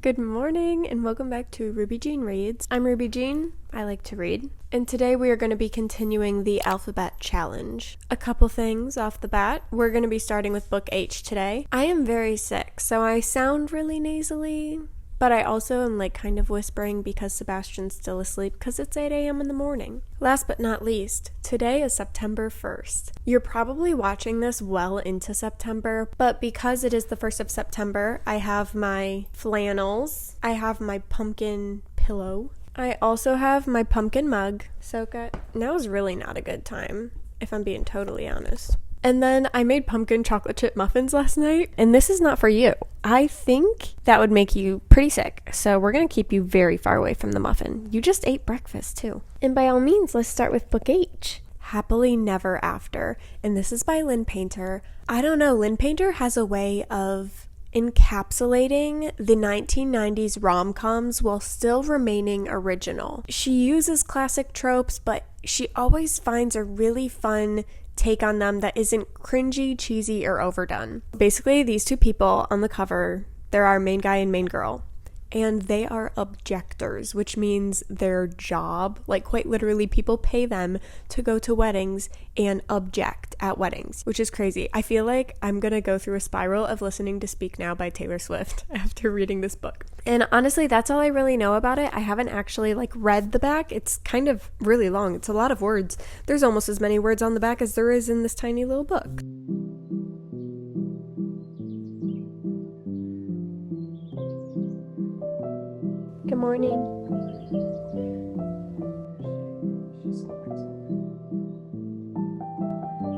Good morning and welcome back to Ruby Jean Reads. I'm Ruby Jean. I like to read. And today we are going to be continuing the alphabet challenge. A couple things off the bat. We're going to be starting with book H today. I am very sick, so I sound really nasally, but I also am kind of whispering because Sebastian's still asleep because it's 8 a.m. in the morning. Last but not least, today is September 1st. You're probably watching this well into September, but because it is the 1st of September, I have my flannels, I have my pumpkin pillow, I also have my pumpkin mug. So now is really not a good time, if I'm being totally honest. And then I made pumpkin chocolate chip muffins last night, and this is not for you. I think that would make you pretty sick, so we're going to keep you very far away from the muffin. You just ate breakfast, too. And by all means, let's start with book H, Happily Never After, and this is by Lynn Painter. I don't know, Lynn Painter has a way of encapsulating the 1990s rom-coms while still remaining original. She uses classic tropes, but she always finds a really fun take on them that isn't cringy, cheesy, or overdone. Basically, these two people on the cover, they're our main guy and main girl, and they are objectors, which means their job, quite literally, people pay them to go to weddings and object at weddings, which is crazy. I feel like I'm gonna go through a spiral of listening to Speak Now by Taylor Swift after reading this book. And honestly, that's all I really know about it. I haven't actually read the back. It's kind of really long. It's a lot of words. There's almost as many words on the back as there is in this tiny little book. Good morning.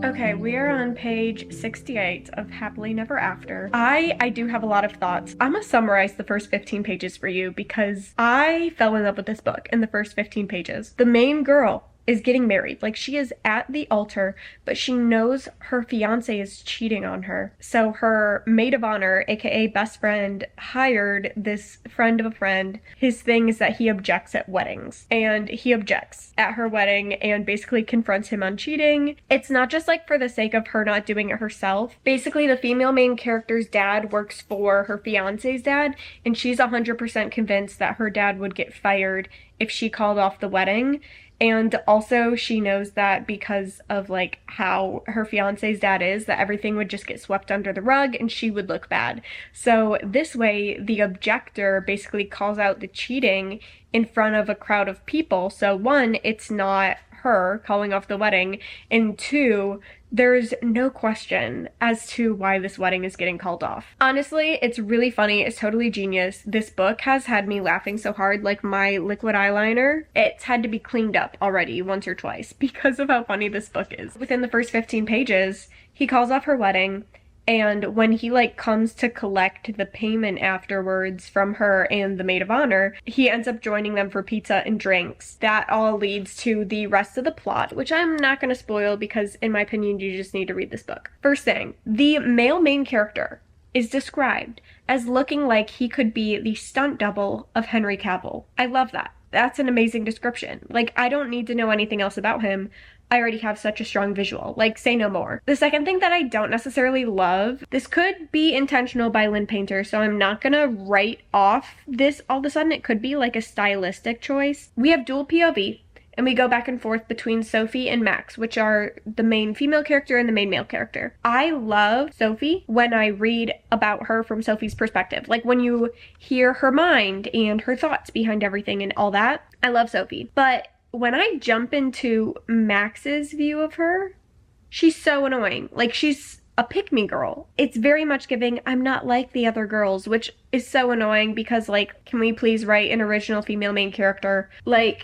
Okay, we are on page 68 of Happily Never After. I do have a lot of thoughts. I'm gonna summarize the first 15 pages for you because I fell in love with this book in the first 15 pages. The main girl is getting married. She is at the altar, but she knows her fiance is cheating on her. So her maid of honor, aka best friend, hired this friend of a friend. His thing is that he objects at weddings, and he objects at her wedding and basically confronts him on cheating. It's not just for the sake of her not doing it herself. Basically, the female main character's dad works for her fiance's dad, and she's 100% convinced that her dad would get fired if she called off the wedding. And also she knows that because of how her fiance's dad is, that everything would just get swept under the rug and she would look bad. So this way, the objector basically calls out the cheating in front of a crowd of people. So one, it's not her calling off the wedding, and two, there's no question as to why this wedding is getting called off. Honestly, it's really funny. It's totally genius. This book has had me laughing so hard, my liquid eyeliner, it's had to be cleaned up already once or twice because of how funny this book is. Within the first 15 pages, he calls off her wedding, and when he comes to collect the payment afterwards from her and the maid of honor, he ends up joining them for pizza and drinks. That all leads to the rest of the plot, which I'm not going to spoil because in my opinion, you just need to read this book. First thing, the male main character is described as looking like he could be the stunt double of Henry Cavill. I love that. That's an amazing description. I don't need to know anything else about him. I already have such a strong visual. Say no more. The second thing that I don't necessarily love, this could be intentional by Lynn Painter, so I'm not gonna write off this all of a sudden. It could be a stylistic choice. We have dual POV, and we go back and forth between Sophie and Max, which are the main female character and the main male character. I love Sophie when I read about her from Sophie's perspective. When you hear her mind and her thoughts behind everything and all that, I love Sophie. But when I jump into Max's view of her, she's so annoying. She's a pick-me girl. It's very much giving, I'm not like the other girls, which is so annoying because, can we please write an original female main character?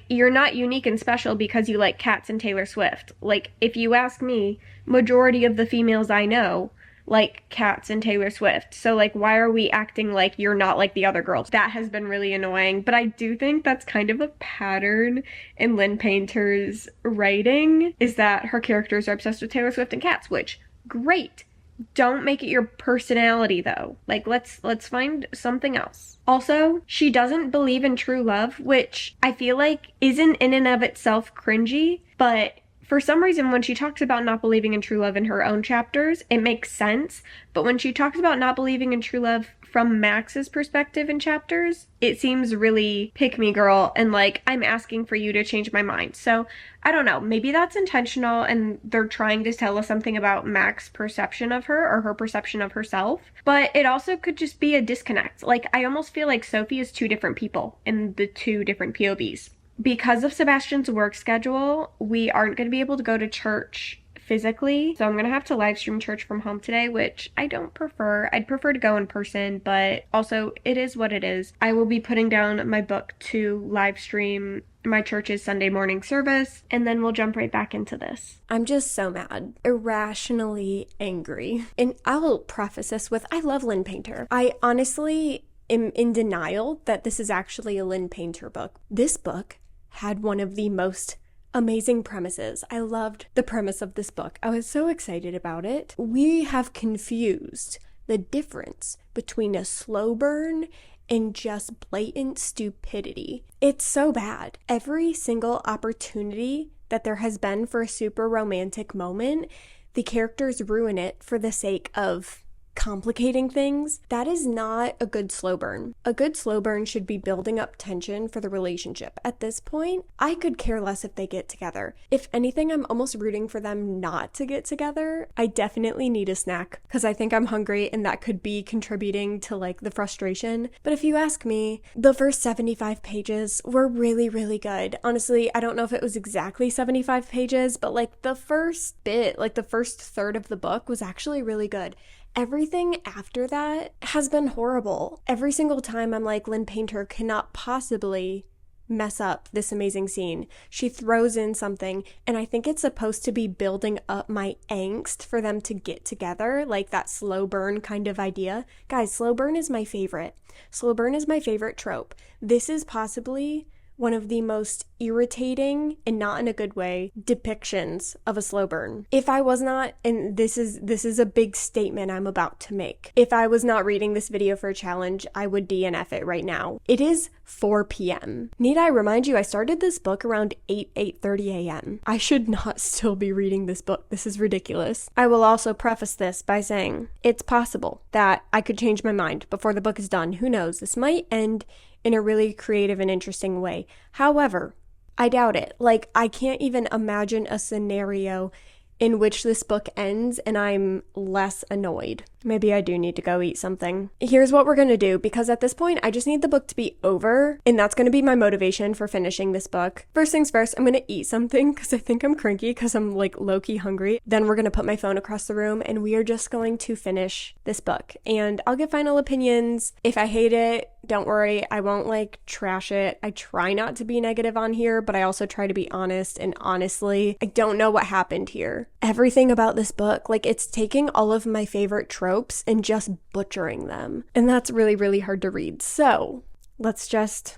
You're not unique and special because you like cats and Taylor Swift. If you ask me, majority of the females I know like cats and Taylor Swift. So why are we acting like you're not like the other girls? That has been really annoying, but I do think that's kind of a pattern in Lynn Painter's writing, is that her characters are obsessed with Taylor Swift and cats, which, great. Don't make it your personality though. Let's find something else. Also, she doesn't believe in true love, which I feel isn't in and of itself cringy, but for some reason, when she talks about not believing in true love in her own chapters, it makes sense. But when she talks about not believing in true love from Max's perspective in chapters, it seems really pick me girl and like I'm asking for you to change my mind. So I don't know, maybe that's intentional and they're trying to tell us something about Max's perception of her or her perception of herself, but it also could just be a disconnect. Like I almost feel like Sophie is two different people in the two different POVs. Because of Sebastian's work schedule, we aren't going to be able to go to church physically, so I'm gonna have to live stream church from home today, which I don't prefer. I'd prefer to go in person, but also it is what it is. I will be putting down my book to live stream my church's Sunday morning service, and then we'll jump right back into this. I'm just so mad, irrationally angry. And I'll preface this with, I love Lynn Painter. I honestly am in denial that this is actually a Lynn Painter book. This book had one of the most amazing premises. I loved the premise of this book. I was so excited about it. We have confused the difference between a slow burn and just blatant stupidity. It's so bad. Every single opportunity that there has been for a super romantic moment, the characters ruin it for the sake of complicating things. That is not a good slow burn. A good slow burn should be building up tension for the relationship. At this point, I could care less if they get together. If anything, I'm almost rooting for them not to get together. I definitely need a snack because I think I'm hungry and that could be contributing to like the frustration. But if you ask me, the first 75 pages were really, really good. Honestly, I don't know if it was exactly 75 pages, but like the first bit, like the first third of the book was actually really good. Everything after that has been horrible. Every single time I'm like, Lynn Painter cannot possibly mess up this amazing scene. She throws in something, and I think it's supposed to be building up my angst for them to get together, like that slow burn kind of idea. Guys, slow burn is my favorite. Slow burn is my favorite trope. This is possibly one of the most irritating, and not in a good way, depictions of a slow burn. If I was not, and this is a big statement I'm about to make, if I was not reading this video for a challenge, I would DNF it right now. It is 4 p.m. Need I remind you, I started this book around 8:30 a.m. I should not still be reading this book. This is ridiculous. I will also preface this by saying, it's possible that I could change my mind before the book is done. Who knows? This might end in a really creative and interesting way. However, I doubt it. Like, I can't even imagine a scenario in which this book ends and I'm less annoyed. Maybe I do need to go eat something. Here's what we're gonna do, because at this point, I just need the book to be over, and that's gonna be my motivation for finishing this book. First things first, I'm gonna eat something, because I think I'm cranky, because I'm like low-key hungry. Then we're gonna put my phone across the room, and we are just going to finish this book. And I'll give final opinions. If I hate it, don't worry, I won't like trash it. I try not to be negative on here, but I also try to be honest, and honestly, I don't know what happened here. Everything about this book, like, it's taking all of my favorite tropes and just butchering them. And that's really, really hard to read. So let's just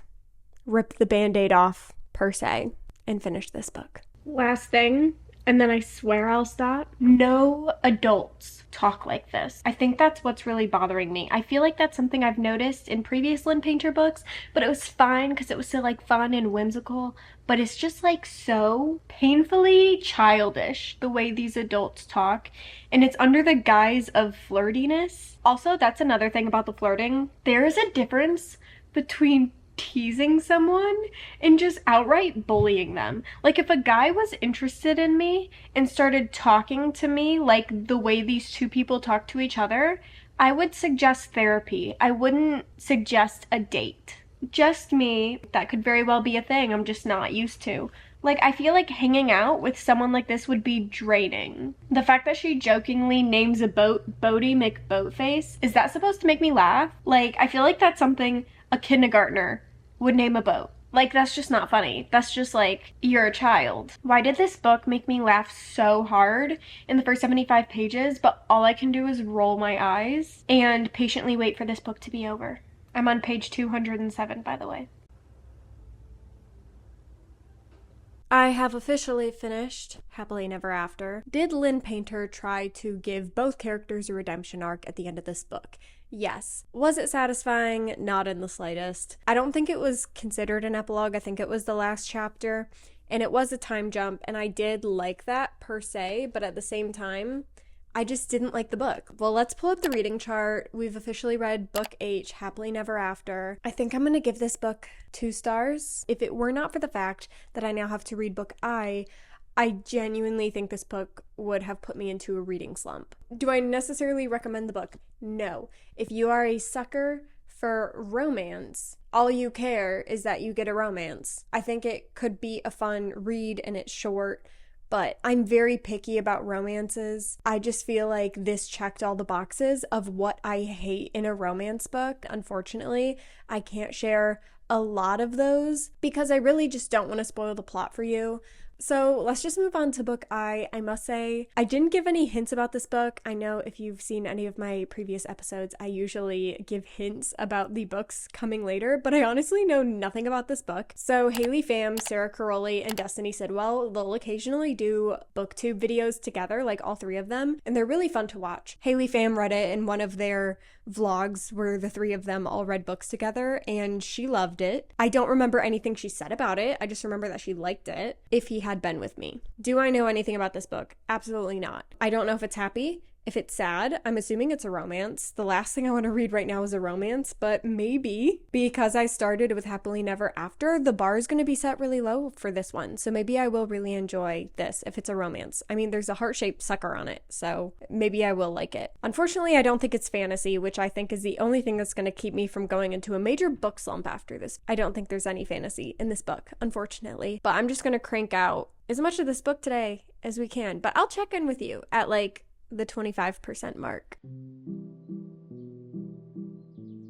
rip the band-aid off, per se, and finish this book. Last thing, and then I swear I'll stop. No adults talk like this. I think that's what's really bothering me. I feel like that's something I've noticed in previous Lynn Painter books, but it was fine because it was so like fun and whimsical, but it's just like so painfully childish the way these adults talk, and it's under the guise of flirtiness. Also, that's another thing about the flirting. There is a difference between teasing someone and just outright bullying them. Like, if a guy was interested in me and started talking to me like the way these two people talk to each other, I would suggest therapy. I wouldn't suggest a date. Just me, that could very well be a thing I'm just not used to. Like, I feel like hanging out with someone like this would be draining. The fact that she jokingly names a boat Bodie McBoatface, is that supposed to make me laugh? Like, I feel like that's something a kindergartner would name a boat. Like, that's just not funny. That's just like, you're a child. Why did this book make me laugh so hard in the first 75 pages, but all I can do is roll my eyes and patiently wait for this book to be over? I'm on page 207, by the way. I have officially finished Happily Never After. Did Lynn Painter try to give both characters a redemption arc at the end of this book? Yes. Was it satisfying? Not in the slightest. I don't think it was considered an epilogue. I think it was the last chapter, and it was a time jump, and I did like that per se, but at the same time, I just didn't like the book. Well, let's pull up the reading chart. We've officially read book H, Happily Never After. I think I'm going to give this book 2 stars. If it were not for the fact that I now have to read book I genuinely think this book would have put me into a reading slump. Do I necessarily recommend the book? No. If you are a sucker for romance, all you care is that you get a romance. I think it could be a fun read and it's short, but I'm very picky about romances. I just feel like this checked all the boxes of what I hate in a romance book. Unfortunately, I can't share a lot of those because I really just don't want to spoil the plot for you. So let's just move on to book I. I must say, I didn't give any hints about this book. I know if you've seen any of my previous episodes, I usually give hints about the books coming later, but I honestly know nothing about this book. So Haley Pham, Sarah Caroli, and Destiny Sidwell, they'll occasionally do booktube videos together, like all 3 of them, and they're really fun to watch. Haley Pham read it in one of their vlogs where the 3 of them all read books together, and she loved it. I don't remember anything she said about it. I just remember that she liked it. If he had been with me. Do I know anything about this book? Absolutely not. I don't know if it's happy. If it's sad, I'm assuming it's a romance. The last thing I want to read right now is a romance, but maybe because I started with Happily Never After, the bar is going to be set really low for this one. So maybe I will really enjoy this if it's a romance. I mean, there's a heart-shaped sucker on it, so maybe I will like it. Unfortunately, I don't think it's fantasy, which I think is the only thing that's going to keep me from going into a major book slump after this. I don't think there's any fantasy in this book, unfortunately. But I'm just going to crank out as much of this book today as we can. But I'll check in with you at like the 25% mark.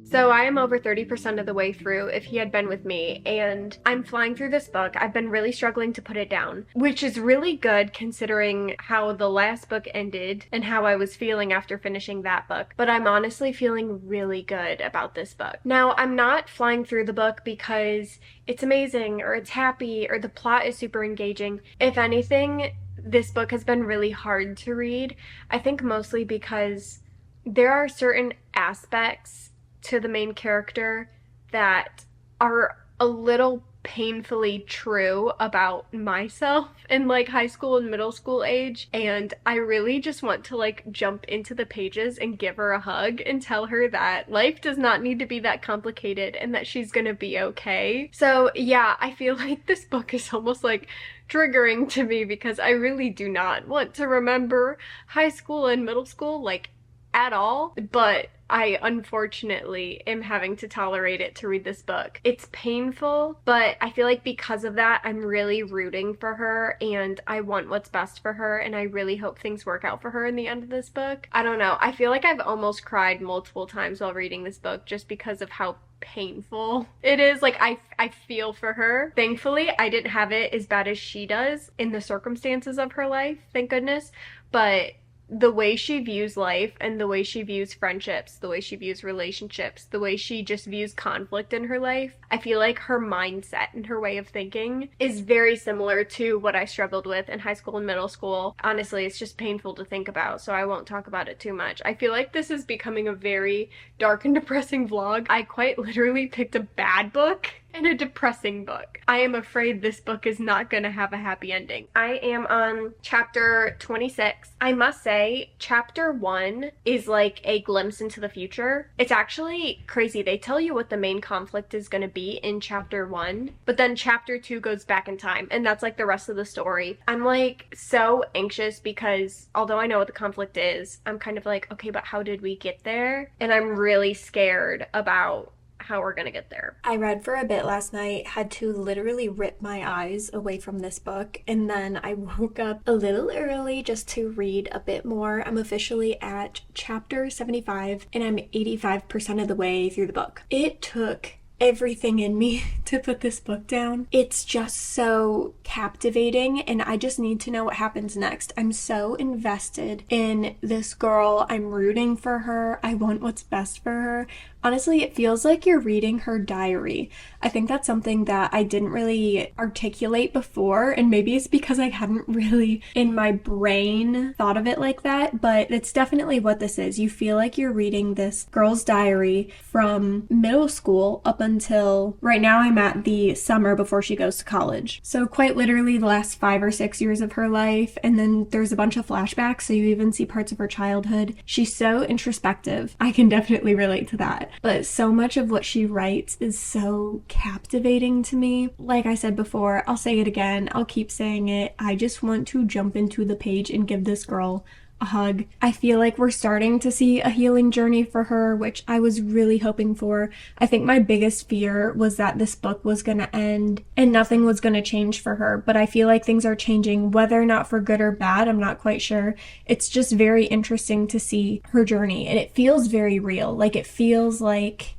So I am over 30% of the way through If He Had Been With Me, and I'm flying through this book. I've been really struggling to put it down, which is really good considering how the last book ended and how I was feeling after finishing that book. But I'm honestly feeling really good about this book. Now, I'm not flying through the book because it's amazing or it's happy or the plot is super engaging. If anything, this book has been really hard to read. I think mostly because there are certain aspects to the main character that are a little painfully true about myself in like high school and middle school age, and I really just want to like jump into the pages and give her a hug and tell her that life does not need to be that complicated and that she's gonna be okay. So yeah, I feel like this book is almost like triggering to me because I really do not want to remember high school and middle school like at all, but I unfortunately am having to tolerate it to read this book. It's painful, but I feel like because of that, I'm really rooting for her and I want what's best for her, and I really hope things work out for her in the end of this book. I don't know. I feel like I've almost cried multiple times while reading this book just because of how painful it is. Like I feel for her. Thankfully, I didn't have it as bad as she does in the circumstances of her life, thank goodness, but the way she views life and the way she views friendships, the way she views relationships, the way she just views conflict in her life, I feel like her mindset and her way of thinking is very similar to what I struggled with in high school and middle school. Honestly, it's just painful to think about, so I won't talk about it too much. I feel like this is becoming a very dark and depressing vlog. I quite literally picked a bad book and a depressing book. I am afraid this book is not gonna have a happy ending. I am on chapter 26. I must say, chapter 1 is like a glimpse into the future. It's actually crazy. They tell you what the main conflict is gonna be in chapter 1, but then chapter 2 goes back in time, and that's like the rest of the story. I'm like so anxious because although I know what the conflict is, I'm kind of like, okay, but how did we get there? And I'm really scared about how we're gonna get there. I read for a bit last night, had to literally rip my eyes away from this book, and then I woke up a little early just to read a bit more. I'm officially at chapter 75 and I'm 85% of the way through the book. It took everything in me to put this book down. It's just so captivating and I just need to know what happens next. I'm so invested in this girl. I'm rooting for her. I want what's best for her, Honestly, it feels like you're reading her diary. I think that's something that I didn't really articulate before, and maybe it's because I hadn't really in my brain thought of it like that, but it's definitely what this is. You feel like you're reading this girl's diary from middle school up until right now. I'm at the summer before she goes to college. So quite literally the last 5 or 6 years of her life, and then there's a bunch of flashbacks, so you even see parts of her childhood. She's so introspective. I can definitely relate to that. But so much of what she writes is so captivating to me. Like I said before, I'll say it again, I'll keep saying it. I just want to jump into the page and give this girl a hug. I feel like we're starting to see a healing journey for her, which I was really hoping for. I think my biggest fear was that this book was going to end and nothing was going to change for her, but I feel like things are changing, whether or not for good or bad, I'm not quite sure. It's just very interesting to see her journey, and it feels very real. Like, it feels like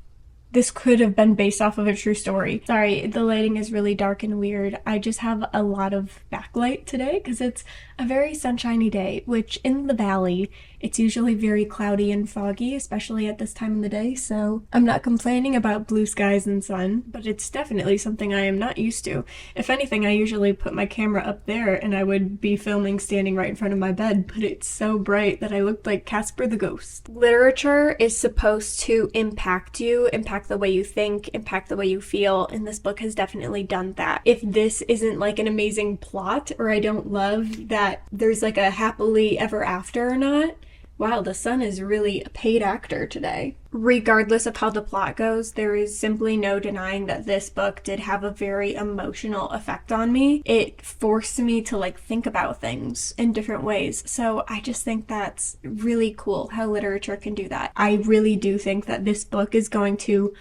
this could have been based off of a true story. Sorry, the lighting is really dark and weird. I just have a lot of backlight today because it's a very sunshiny day, which in the valley, it's usually very cloudy and foggy, especially at this time of the day, so I'm not complaining about blue skies and sun, but it's definitely something I am not used to. If anything, I usually put my camera up there and I would be filming standing right in front of my bed, but it's so bright that I looked like Casper the Ghost. Literature is supposed to impact you, impact the way you think, impact the way you feel, and this book has definitely done that. If this isn't like an amazing plot, or I don't love that there's like a happily ever after or not, wow, the sun is really a paid actor today. Regardless of how the plot goes, there is simply no denying that this book did have a very emotional effect on me. It forced me to like think about things in different ways. So I just think that's really cool how literature can do that. I really do think that this book is going to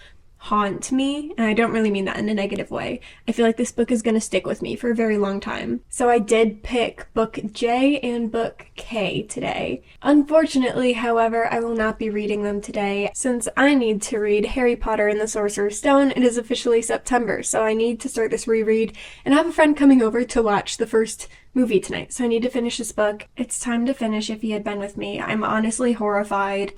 haunt me, and I don't really mean that in a negative way. I feel like this book is going to stick with me for a very long time. So I did pick book J and book K today. Unfortunately, however, I will not be reading them today since I need to read Harry Potter and the Sorcerer's Stone. It is officially September, so I need to start this reread, and I have a friend coming over to watch the first movie tonight, so I need to finish this book. It's time to finish If He Had Been With Me. I'm honestly horrified.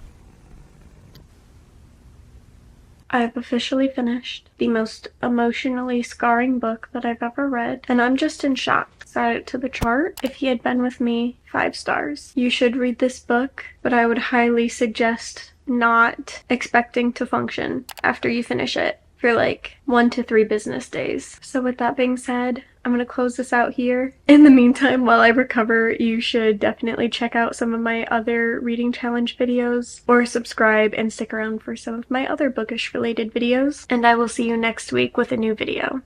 I've officially finished the most emotionally scarring book that I've ever read, and I'm just in shock. Add it to the chart. If He Had Been With Me, 5 stars. You should read this book, but I would highly suggest not expecting to function after you finish it for like 1 to 3 business days. So with that being said, I'm going to close this out here. In the meantime, while I recover, you should definitely check out some of my other reading challenge videos, or subscribe and stick around for some of my other bookish related videos. And I will see you next week with a new video.